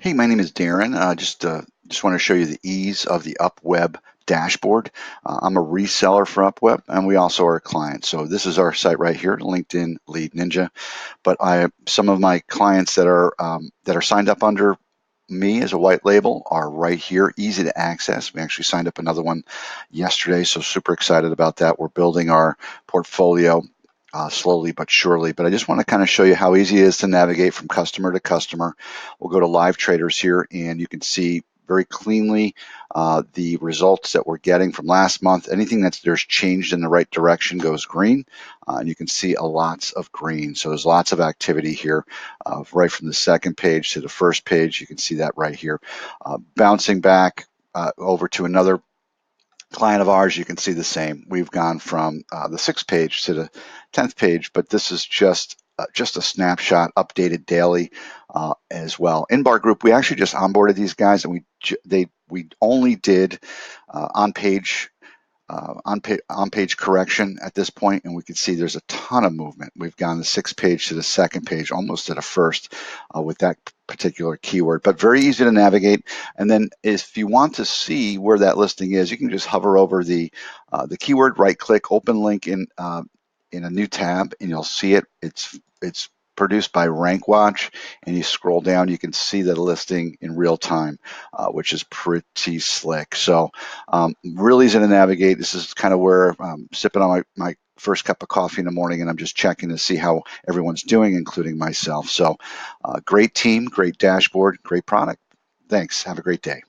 Hey, my name is Darren. Just want to show you the ease of the UpWeb dashboard. I'm a reseller for UpWeb, and we also are a client. So this is our site right here, LinkedIn Lead Ninja. But some of my clients that are signed up under me as a white label are right here, easy to access. We actually signed up another one yesterday, so super excited about that. We're building our portfolio slowly but surely. But I just want to kind of show you how easy it is to navigate from customer to customer. We'll go to live traders here, and you can see very cleanly the results that we're getting from last month. Anything there's changed in the right direction goes green, and you can see a lots of green. So there's lots of activity here, right from the second page to the first page. You can see that right here. Bouncing back over to another client of ours, you can see the same. We've gone from the 6th page to the 10th page, but this is just a snapshot, updated daily as well. In-bar group, we actually just onboarded these guys, and we only did on-page correction at this point, and we can see there's a ton of movement. We've gone the 6th page to the 2nd page, almost to the 1st with that particular keyword, but very easy to navigate. And then if you want to see where that listing is, you can just hover over the keyword, right click, open link in a new tab, and you'll see it. It's produced by RankWatch, and you scroll down, you can see the listing in real time, which is pretty slick. So really easy to navigate. This is kind of where I'm sipping on my first cup of coffee in the morning, and I'm just checking to see how everyone's doing, including myself. So great team, great dashboard, great product. Thanks. Have a great day.